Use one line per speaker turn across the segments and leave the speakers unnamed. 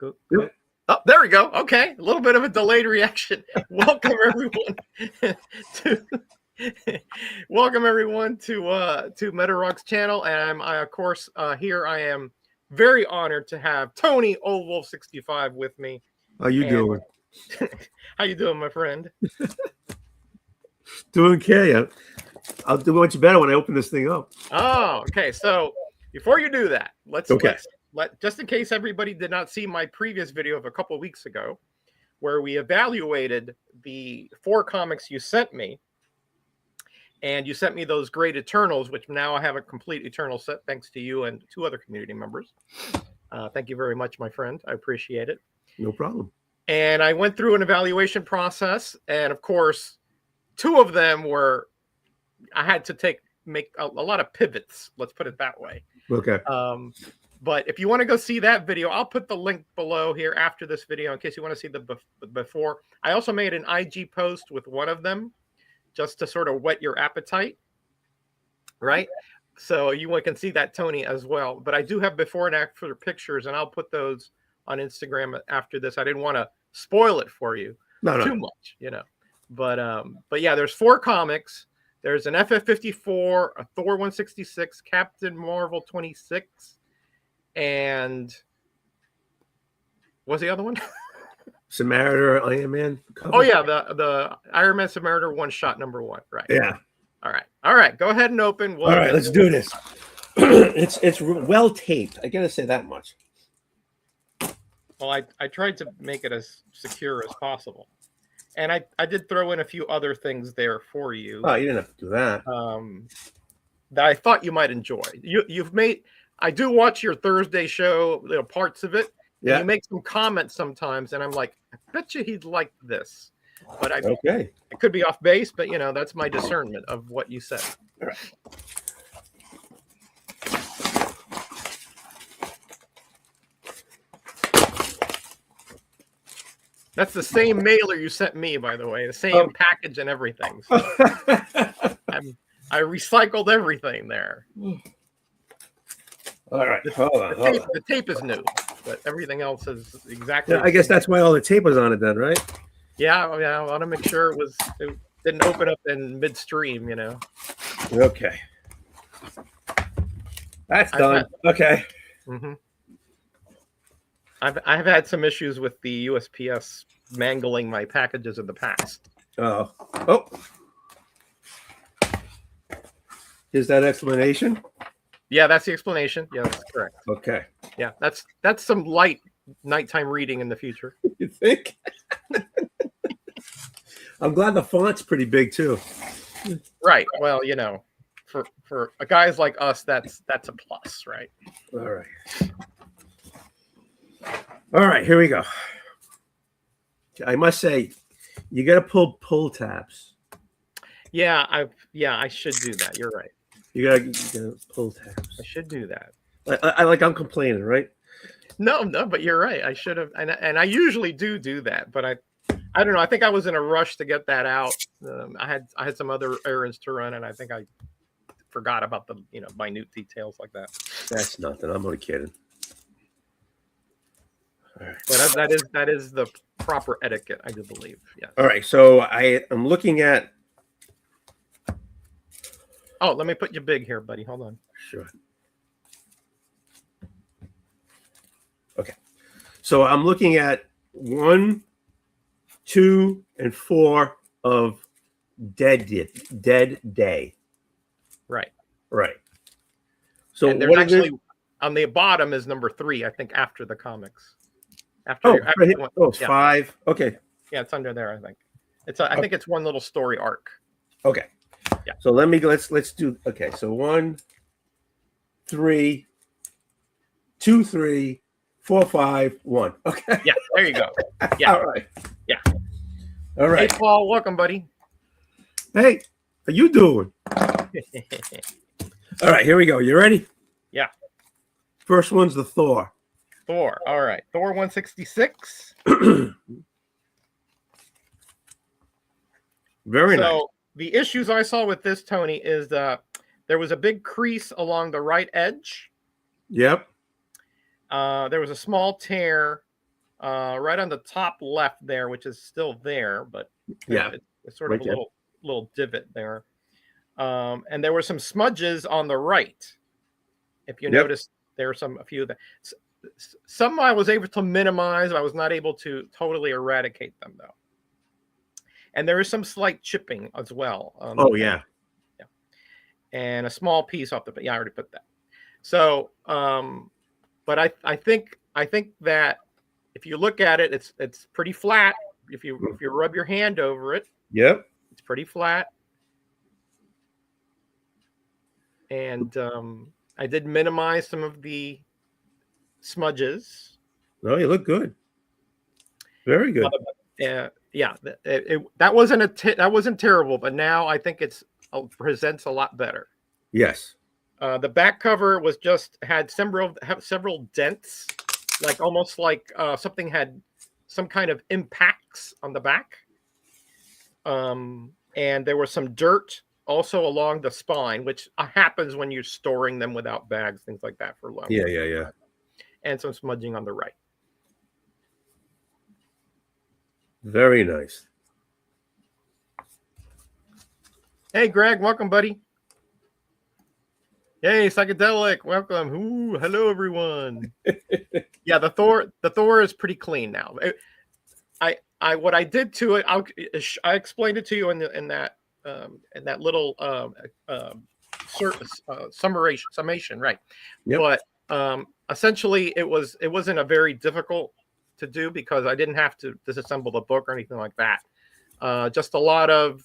Go. Oh, there we go. Okay, a little bit of a delayed reaction. Welcome everyone to welcome everyone to MetaRock's channel, and I of course here I am very honored to have Tony Old Wolf 65 with me.
How you doing?
How you doing, my friend?
Doing okay. I'll do much better when I open this thing up.
Oh, okay. So before you do that, let's just in case everybody did not see my previous video of a couple of weeks ago, where we evaluated the 4 comics you sent me, and you sent me those great Eternals, which now I have a complete Eternal set thanks to you and 2 other community members. Thank you very much, my friend. I appreciate it.
No problem.
And I went through an evaluation process, and of course, 2 of them were I had to make a lot of pivots. Let's put it that way.
Okay.
But if you want to go see that video, I'll put the link below here after this video in case you want to see the before. I also made an IG post with one of them just to sort of whet your appetite, right? So you can see that, Tony, as well. But I do have before and after pictures, and I'll put those on Instagram after this. I didn't want to spoil it for you too much, you know. But yeah, there's 4 comics. There's an FF54, a Thor 166, Captain Marvel 26, and what's the other one?
Samaritan, Iron Man.
Cover. Oh yeah, the Iron Man Samaritan one shot number 1, right?
Yeah.
All right. Go ahead and open.
All right, let's do this. It's well taped. I gotta say that much.
Well, I tried to make it as secure as possible. And I did throw in a few other things there for you.
Oh, you didn't have to do that.
That I thought you might enjoy. You've made. I do watch your Thursday show, you know, parts of it. Yeah. You make some comments sometimes, and I'm like, I bet you he'd like this. But I could be off base, but you know, that's my discernment of what you said.
All right.
That's the same mailer you sent me, by the way. The same package and everything. So I recycled everything there.
All right. Hold on.
The tape is new, but everything else is exactly.
Yeah, I guess that's why all the tape was on it then, right?
Yeah. I want to make sure it didn't open up in midstream, you know.
Okay. That's done. Okay.
Mm-hmm. I've had some issues with the USPS mangling my packages in the past.
Oh. Is that explanation?
Yeah, that's the explanation. Yeah, that's correct.
Okay.
Yeah, that's some light nighttime reading in the future.
You think? I'm glad the font's pretty big too.
Right. Well, you know, for guys like us, that's a plus, right?
All right, here we go. I must say, you got to pull tabs.
Yeah, I should do that. You're right.
You gotta pull tabs.
I should do that.
I'm complaining, right?
No, but you're right. I should have, and I usually do that, but I don't know. I think I was in a rush to get that out. I had some other errands to run, and I think I forgot about the minute details like that.
That's nothing. I'm only kidding.
All right. But that is the proper etiquette, I do believe. Yeah.
All right. So I am looking at.
Oh, let me put you big here, buddy. Hold on.
Sure. Okay. So I'm looking at 1, 2, and 4 of Dead Day.
Right.
So
and there's actually on the bottom is number 3, I think, after the comics.
It's 5. Okay.
Yeah, it's under there. I think I think it's one little story arc.
Okay.
Yeah.
So let's do. Okay. So 1, 3, 2, 3, 4, 5, 1. Okay.
Yeah. There you go. Yeah.
All right.
Yeah.
All right.
Hey, Paul. Welcome, buddy.
Hey, how you doing? All right. Here we go. You ready?
Yeah.
First one's the Thor.
All right. Thor 166.
Very nice.
So the issues I saw with this, Tony, is there was a big crease along the right edge.
Yep.
There was a small tear right on the top left there, which is still there, but
Yeah,
it's sort of
right
a
there.
little divot there. And there were some smudges on the right. If you
Yep.
notice, there are a few of them. Some I was able to minimize. I was not able to totally eradicate them though. And there is some slight chipping as well.
Oh yeah.
Yeah. And a small piece off the. Yeah, I already put that. So, but I think that if you look at it, it's pretty flat. If you rub your hand over it,
Yep.
it's pretty flat. And I did minimize some of the smudges.
No, you look good. Very good.
Yeah, that wasn't terrible, but now I think it's presents a lot better.
Yes.
The back cover was just had several dents, like almost like something had some kind of impacts on the back. And there was some dirt also along the spine, which happens when you're storing them without bags, things like that for long.
Yeah.
And some smudging on the right.
Very nice.
Hey, Greg, welcome, buddy. Hey, psychedelic, welcome. Ooh, hello, everyone. Yeah, the Thor is pretty clean now. I what I did to it, I explained it to you in that little summation, right?
Yep.
But essentially, it wasn't a very difficult to do because I didn't have to disassemble the book or anything like that. Just a lot of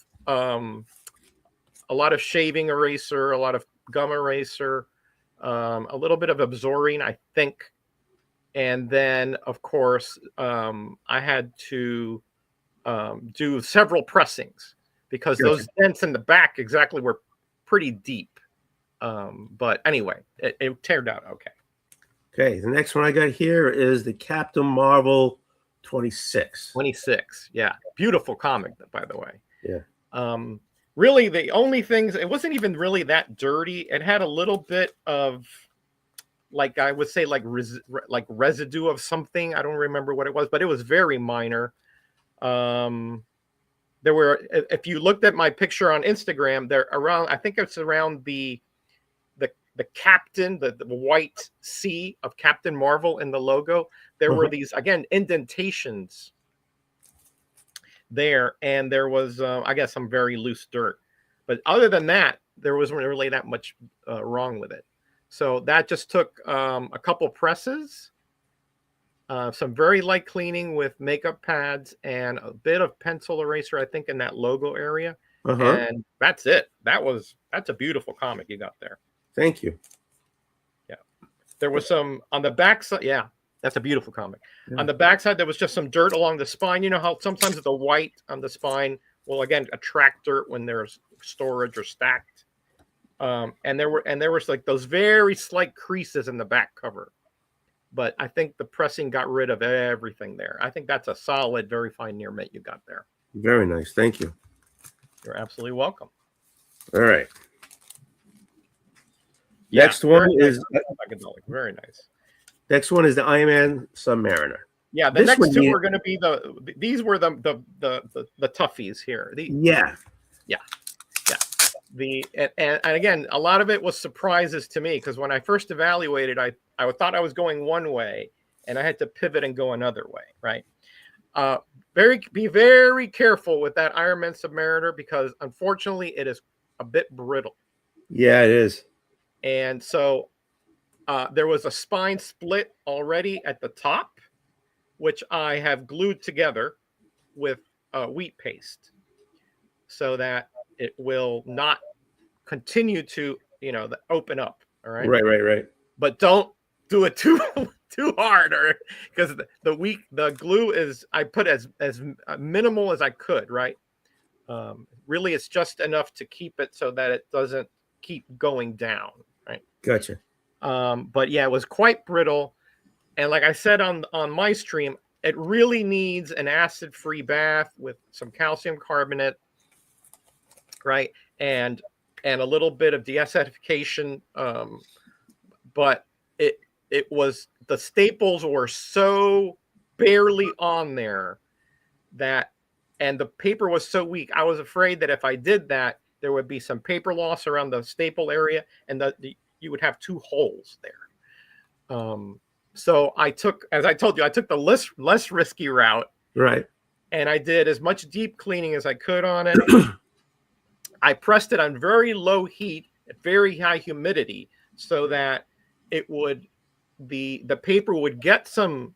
shaving eraser, a lot of gum eraser, a little bit of Absorbing, I think. And then, of course, I had to do several pressings because those dents in the back exactly were pretty deep. But anyway, it turned out okay.
Okay, the next one I got here is the Captain Marvel 26.
26, yeah. Beautiful comic, by the way.
Yeah.
Really, the only things, it wasn't even really that dirty. It had a little bit of, like I would say, like residue of something. I don't remember what it was, but it was very minor. There were, if you looked at my picture on Instagram, they're around, I think it's around the captain, the white C of Captain Marvel in the logo. There were these, again, indentations there, and there was, I guess, some very loose dirt. But other than that, there wasn't really that much wrong with it. So that just took a couple presses, some very light cleaning with makeup pads, and a bit of pencil eraser, I think, in that logo area. And that's it. That's a beautiful comic you got there.
Thank you.
Yeah. There was some on the back side. Yeah, that's a beautiful comic. Yeah. On the back side, there was just some dirt along the spine. You know how sometimes the white on the spine will, again, attract dirt when there's storage or stacked. And there was like those very slight creases in the back cover. But I think the pressing got rid of everything there. I think that's a solid, very fine near mint you got there.
Very nice. Thank you.
You're absolutely welcome.
All right. Next one is
very nice.
Next one is the Iron Man Submariner.
Yeah, the next two were going to be these were the toughies here. Yeah. And again, a lot of it was surprises to me because when I first evaluated, I thought I was going one way, and I had to pivot and go another way. Right. Be very careful with that Iron Man Submariner because unfortunately it is a bit brittle.
Yeah, it is.
And so there was a spine split already at the top, which I have glued together with wheat paste so that it will not continue to, open up. All right.
Right.
But don't do it too hard, or because the glue is, I put as minimal as I could. Right. Really, it's just enough to keep it so that it doesn't keep going down. Right.
Gotcha.
But yeah, it was quite brittle. And like I said on my stream, it really needs an acid-free bath with some calcium carbonate, right? And a little bit of deacidification. But it was, the staples were so barely on there. And the paper was so weak. I was afraid that if I did that, there would be some paper loss around the staple area, and you would have 2 holes there. So I took, as I told you, I took the less risky route.
Right.
And I did as much deep cleaning as I could on it. I pressed it on very low heat at very high humidity so that it would, the paper would get some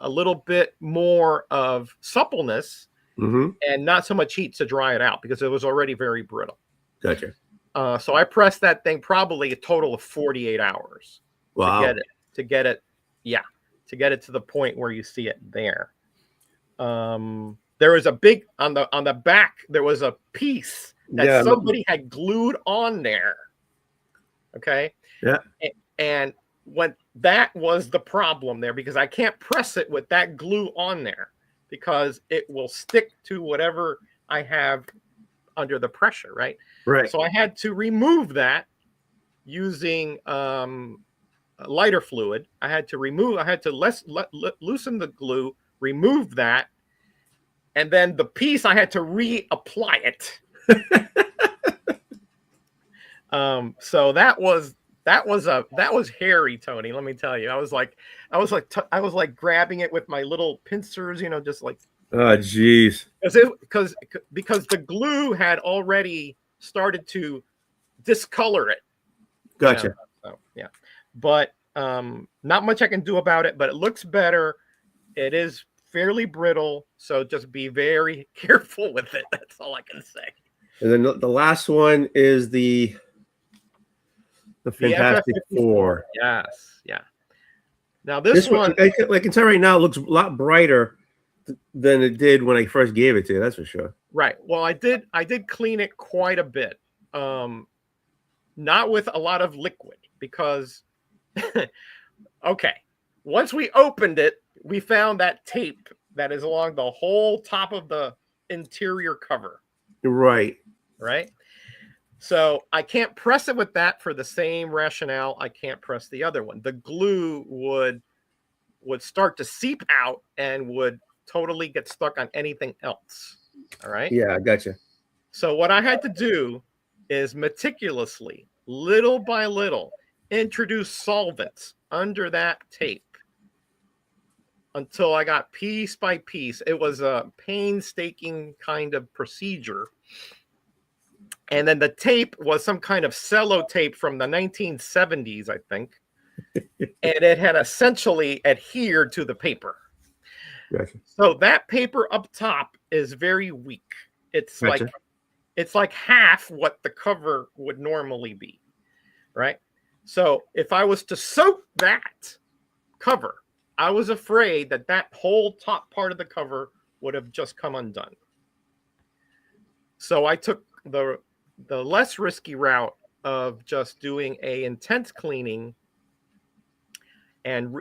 a little bit more of suppleness and not so much heat to dry it out because it was already very brittle.
Gotcha.
So I pressed that thing probably a total of 48 hours.
Wow.
To get it to the point where you see it there. There was a big on the back. There was a piece that somebody had glued on there. Okay.
Yeah.
And when that was the problem there, because I can't press it with that glue on there because it will stick to whatever I have under the pressure. Right.
Right.
So I had to remove that using lighter fluid. I had to loosen the glue, remove that, and then the piece I had to reapply it. So that was hairy, Tony. Let me tell you, I was like grabbing it with my little pincers, just like.
Oh, geez.
Because the glue had already started to discolor it.
Gotcha.
So yeah, but not much I can do about it. But it looks better. It is fairly brittle, so just be very careful with it. That's all I can say. And
then the last one is the Fantastic Four.
Yes, yeah. Now this one,
I can tell right now, it looks a lot brighter than it did when I first gave it to you. That's for sure.
Right. Well, I did clean it quite a bit. Not with a lot of liquid because, okay, once we opened it, we found that tape that is along the whole top of the interior cover.
Right.
Right. So I can't press it with that for the same rationale. I can't press the other one. The glue would start to seep out and would totally get stuck on anything else. All right.
Yeah, I gotcha.
So what I had to do is meticulously, little by little, introduce solvents under that tape until I got piece by piece. It was a painstaking kind of procedure. And then the tape was some kind of cello tape from the 1970s, I think. And it had essentially adhered to the paper.
Gotcha.
So that paper up top is very weak. It's
gotcha.
It's like half what the cover would normally be, right? So if I was to soak that cover, I was afraid that whole top part of the cover would have just come undone. So I took the less risky route of just doing a intense cleaning and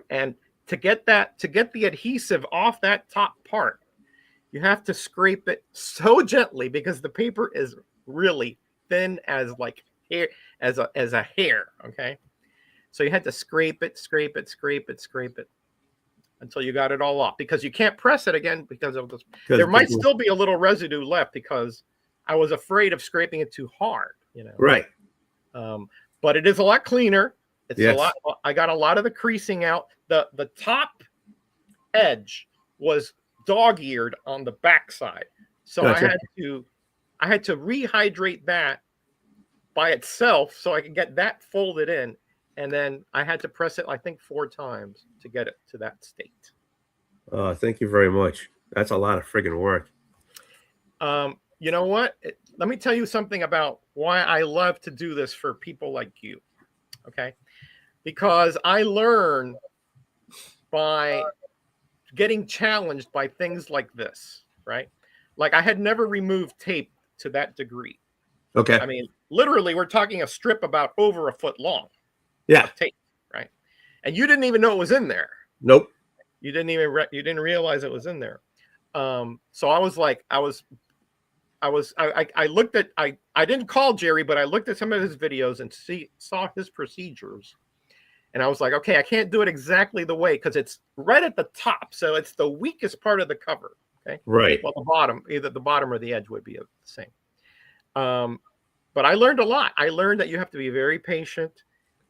to get the adhesive off that top part, you have to scrape it so gently because the paper is really thin as like hair, as a hair. Okay. So you had to scrape it until you got it all off because you can't press it again because of this. There might still be a little residue left because I was afraid of scraping it too hard,
Right.
But it is a lot cleaner. It's a lot. I got a lot of the creasing out. The top edge was dog-eared on the backside, so gotcha. I had to rehydrate that by itself so I could get that folded in, and then I had to press it, I think, 4 times to get it to that state.
Thank you very much. That's a lot of friggin' work.
You know what? Let me tell you something about why I love to do this for people like you. Okay. Because I learn by getting challenged by things like this, right? Like I had never removed tape to that degree.
Okay.
I mean, literally, we're talking a strip about over a foot long.
Yeah.
Tape, right? And you didn't even know it was in there.
Nope.
You didn't realize it was in there. So I was like, I looked at, I didn't call Jerry, but I looked at some of his videos and saw his procedures. And I was like, okay, I can't do it exactly the way because it's right at the top. So it's the weakest part of the cover. Okay.
Right.
Well, the bottom, either the bottom or the edge would be the same. But I learned a lot. I learned that you have to be very patient.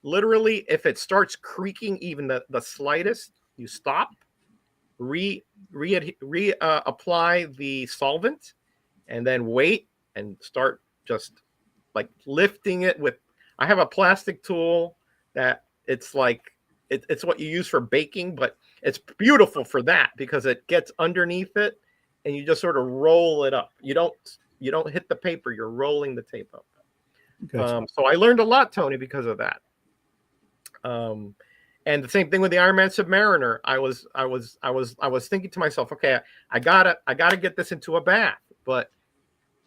Literally, if it starts creaking even the slightest, you stop, apply the solvent, and then wait and start just like lifting it with. I have a plastic tool that it's like it's what you use for baking, but it's beautiful for that because it gets underneath it and you just sort of roll it up. You don't hit the paper, you're rolling the tape up.
Gotcha.
So I learned a lot, Tony, because of that. And the same thing with the Iron Man Submariner. I was thinking to myself, okay, I gotta get this into a bath. But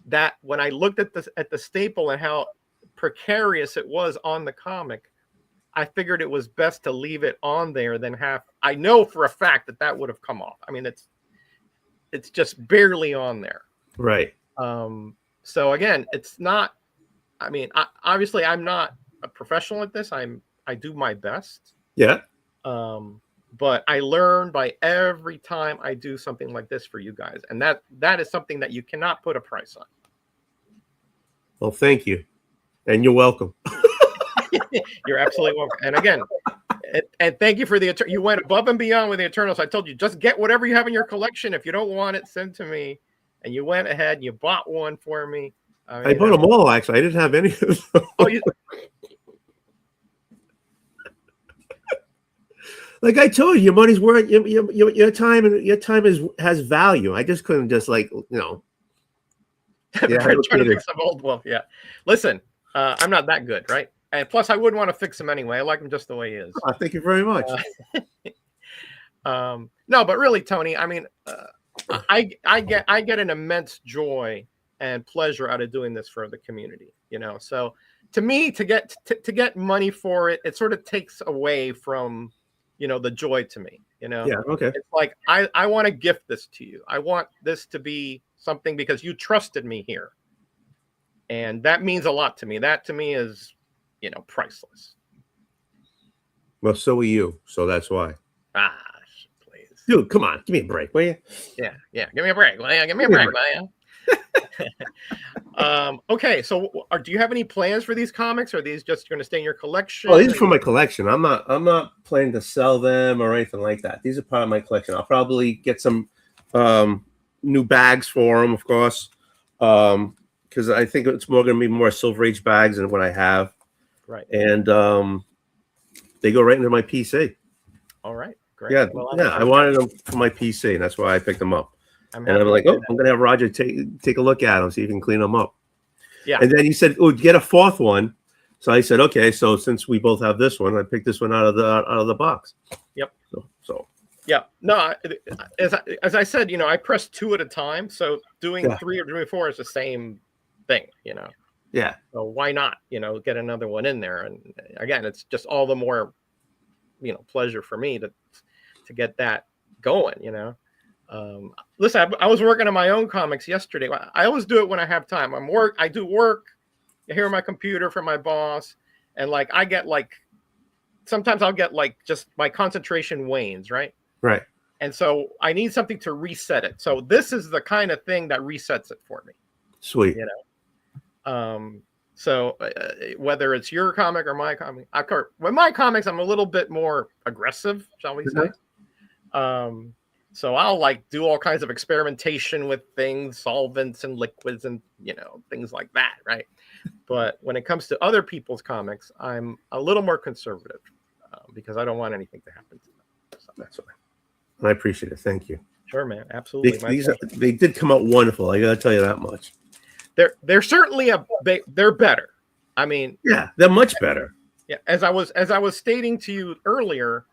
that when I looked at the staple and how precarious it was on the comic, I figured it was best to leave it on there than have. I know for a fact that would have come off. I mean, it's just barely on there.
Right.
So again, it's not. I mean, obviously, I'm not a professional at this. I do my best.
Yeah.
But I learn by every time I do something like this for you guys, and that is something that you cannot put a price on.
Well, thank you, and you're welcome.
You're absolutely welcome. And again, and thank you for you went above and beyond with the Eternals. I told you, just get whatever you have in your collection. If you don't want it, send to me. And you went ahead and you bought one for me.
I bought them all, actually. I didn't have any of them.
Oh,
like I told you, your money's worth. Your time and your time has value. I just couldn't just
trying to fix some old wolf. Yeah. Listen, I'm not that good, right? And plus, I wouldn't want to fix him anyway. I like him just the way he is.
Oh, thank you very much.
No, but really, Tony, I mean, I get an immense joy and pleasure out of doing this for the community. So to me, to get money for it, it sort of takes away from the joy to me.
Yeah. Okay.
It's like I want to gift this to you. I want this to be something because you trusted me here, and that means a lot to me. That to me is priceless.
Well, so are you. So that's why.
Please,
dude, come on, give me a break, will you?
Yeah, give me a break. Give me a break, will you? Okay, so do you have any plans for these comics? Or are these just going to stay in your collection?
Oh, these are for my collection. I'm not planning to sell them or anything like that. These are part of my collection. I'll probably get some new bags for them, of course, because I think it's going to be more Silver Age bags than what I have.
Right.
And they go right into my PC.
All right. Great.
Yeah, well, I wanted them for my PC, and that's why I picked them up. I'm like, I'm going to have Roger take a look at them, see if he can clean them up.
Yeah.
And then he said, "Oh, get a fourth one." So I said, "Okay." So since we both have this one, I picked this one out of the box.
Yep.
So.
Yeah. No, as I said, I press 2 at a time. So doing 3 or doing 4 is the same thing,
Yeah.
So why not, get another one in there? And again, it's just all the more, pleasure for me to get that going, Listen, I was working on my own comics yesterday. I always do it when I have time. I do work here on my computer for my boss. And I get sometimes I'll get just my concentration wanes, right?
Right.
And so I need something to reset it. So this is the kind of thing that resets it for me.
Sweet.
So whether it's your comic or my comic, with my comics, I'm a little bit more aggressive, shall we say? So I'll do all kinds of experimentation with things, solvents and liquids and, things like that. Right. But when it comes to other people's comics, I'm a little more conservative because I don't want anything to happen to them. So
that's why. I appreciate it. Thank you.
Sure, man. Absolutely.
They did come out wonderful. I got to tell you that much.
They're certainly they're better. I mean,
yeah, they're much better.
Yeah. As I was stating to you earlier,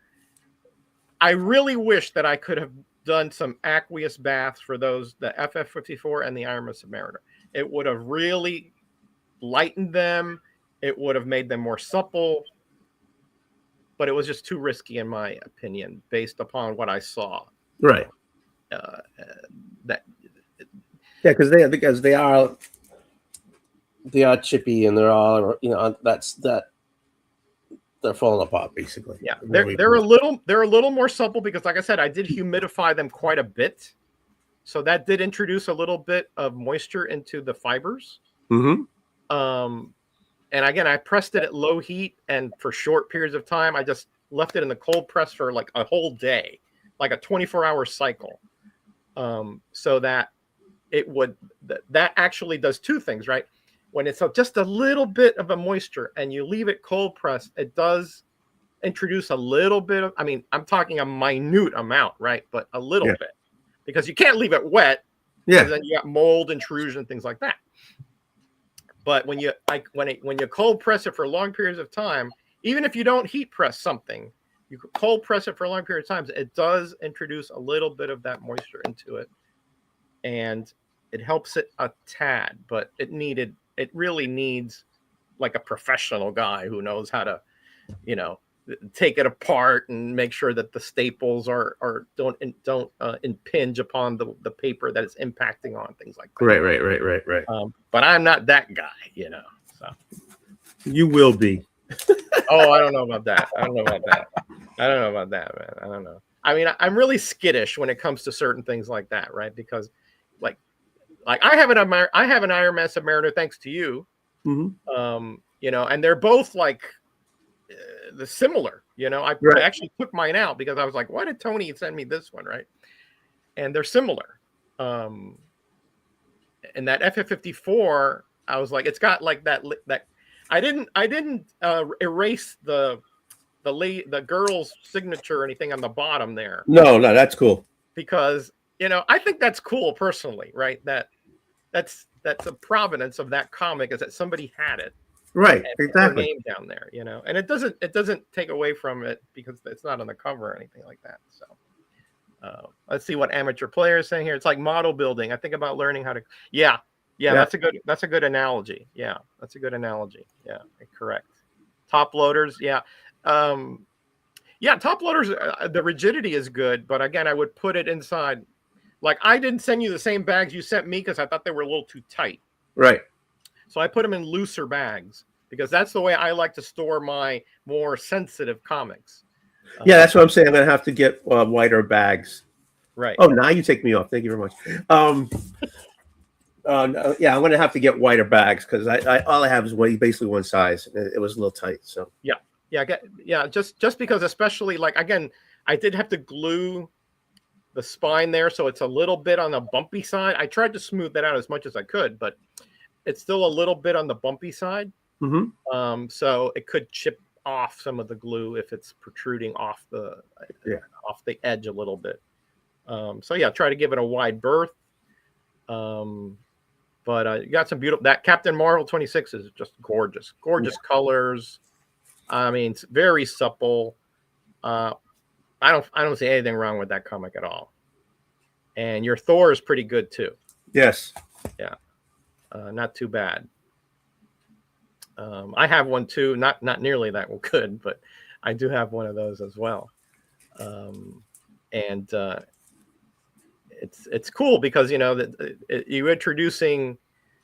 I really wish that I could have done some aqueous baths for the FF54 and the Iron Man Submariner. It would have really lightened them. It would have made them more supple. But it was just too risky, in my opinion, based upon what I saw.
Right. Because they are chippy and they're all that's that. they're falling apart basically.
Yeah, they're a little more supple because, like I said, I did humidify them quite a bit, so that did introduce a little bit of moisture into the fibers.
Mm-hmm.
And again, I pressed it at low heat, and for short periods of time, I just left it in the cold press for like a whole day, like a 24-hour cycle, so that it would that actually does two things, right? When it's just a little bit of a moisture and you leave it cold pressed, it does introduce a little bit of, I mean, I'm talking a minute amount, right? But a little bit, because you can't leave it wet.
Yeah.
Then you got mold intrusion, things like that. But when you when you cold press it for long periods of time, even if you don't heat press something, you cold press it for a long period of time, it does introduce a little bit of that moisture into it, and it helps it a tad. But it really needs like a professional guy who knows how to, take it apart and make sure that the staples don't impinge upon the paper that it's impacting on, things like that.
Right.
But I'm not that guy, so.
You will be.
Oh, I don't know about that. I don't know about that, man. I don't know. I mean, I'm really skittish when it comes to certain things like that, right? Because like I have an Iron Man Submariner thanks to you.
Mm-hmm.
And they're both like the similar, I actually took mine out because I was like, why did Tony send me this one, right? And they're similar. And that FF54, I was like, it's got like that I didn't erase the girl's signature or anything on the bottom there.
No, that's cool.
Because I think that's cool personally, right? That's a provenance of that comic, is that somebody had it.
Right, exactly.
Name down there, and it doesn't take away from it because it's not on the cover or anything like that. So let's see what Amateur Player is saying here. It's like model building. I think about learning how to. Yeah. That's a good analogy. Yeah, that's a good analogy. Yeah, correct. Top loaders. Yeah. Top loaders. The rigidity is good, but again, I would put it inside. Like, I didn't send you the same bags you sent me because I thought they were a little too tight.
Right.
So I put them in looser bags because that's the way I like to store my more sensitive comics.
Yeah, that's what I'm saying. I'm going to have to get wider bags.
Right.
Oh, now you take me off. Thank you very much. I'm going to have to get wider bags because all I have is basically one size. It was a little tight. So
just because, especially like, again, I did have to glue the spine there, so it's a little bit on the bumpy side. I tried to smooth that out as much as I could, but it's still a little bit on the bumpy side.
Mm-hmm.
So it could chip off some of the glue if it's protruding off the edge a little bit. Try to give it a wide berth. But you got some beautiful. That Captain Marvel 26 is just gorgeous colors. I mean, it's very supple. I don't see anything wrong with that comic at all. And your Thor is pretty good too.
Yes.
Yeah. Not too bad. I have one too, not nearly that good, but I do have one of those as well. And it's cool because you're introducing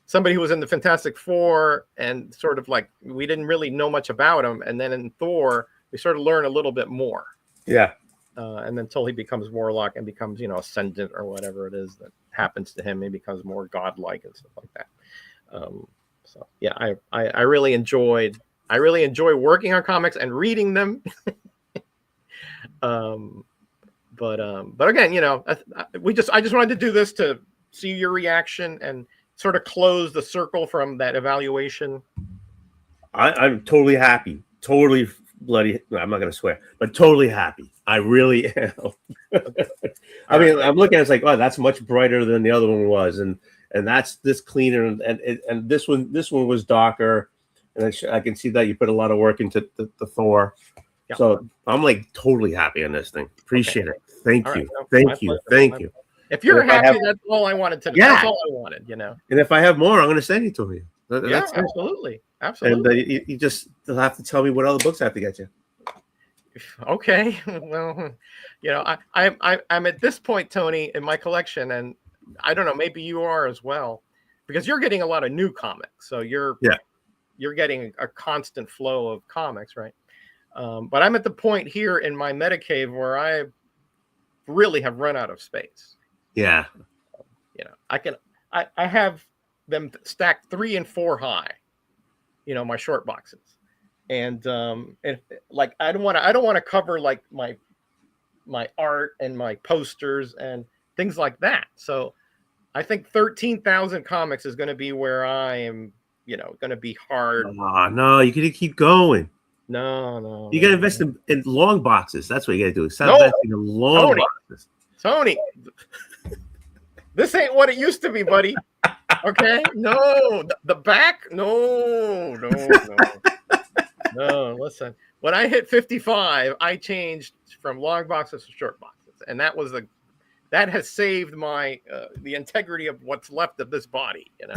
somebody who was in the Fantastic Four, and sort of like we didn't really know much about him, and then in Thor we sort of learn a little bit more.
Yeah.
And until he becomes Warlock and becomes Ascendant or whatever it is that happens to him, he becomes more godlike and stuff like that. I really enjoy working on comics and reading them. But again, I just wanted to do this to see your reaction and sort of close the circle from that evaluation.
I'm totally happy. Totally bloody. I'm not going to swear, but totally happy. I really am. I mean, I'm looking at it, it's like, oh, that's much brighter than the other one was, and that's this cleaner, and this one was darker, and I can see that you put a lot of work into the Thor. Yeah. So I'm like totally happy on this thing. Appreciate it. Thank you. Thank you.
If you're happy, that's all I wanted to know. Yeah. That's all I wanted,
And if I have more, I'm going to send it to you.
That's absolutely.
And you just have to tell me what other books I have to get you.
Okay. Well, I'm at this point, Tony, in my collection, and I don't know, maybe you are as well, because you're getting a lot of new comics. So you're getting a constant flow of comics, right? But I'm at the point here in my Metacave where I really have run out of space.
Yeah.
You know, I have them stacked 3 and 4 high, you know, my short boxes. And like I don't want to cover like my art and my posters and things like that. So I think 13,000 comics is going to be where I am, you know, going to be hard.
Oh, no, you got to keep going.
No.
You got to invest in long boxes. That's what you got to do. Start
No.
investing in long boxes.
Tony, this ain't what it used to be, buddy. Okay? No, the back. No. Listen, when I hit 55, I changed from long boxes to short boxes, and that has saved my the integrity of what's left of this body. You know,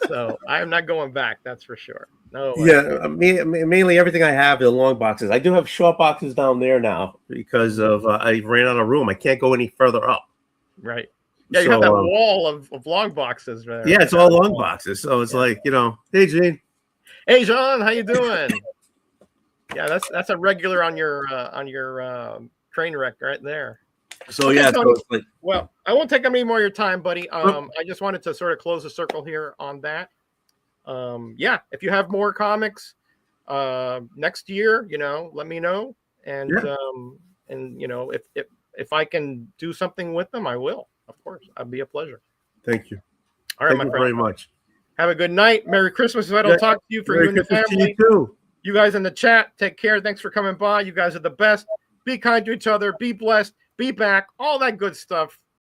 so I'm not going back. That's for sure. No.
Yeah, mainly everything I have are long boxes. I do have short boxes down there now because of I ran out of room. I can't go any further up.
Right. Yeah, you have that wall of long boxes there.
Yeah, it's all long boxes. So it's like, you know, hey Gene.
Hey John, how you doing? Yeah, that's a regular on your train wreck right there.
So okay, yeah, so it's like,
well, I won't take any more of your time, buddy. I just wanted to sort of close the circle here on that. Yeah, if you have more comics next year, you know, let me know. And and you know, if I can do something with them, I will. Of course, it'd be a pleasure.
Thank you.
All right,
my friend. Very much.
Have a good night. Merry Christmas. If I don't talk to you, for you and your family.
You too.
You guys in the chat, take care. Thanks for coming by. You guys are the best. Be kind to each other. Be blessed. Be back. All that good stuff.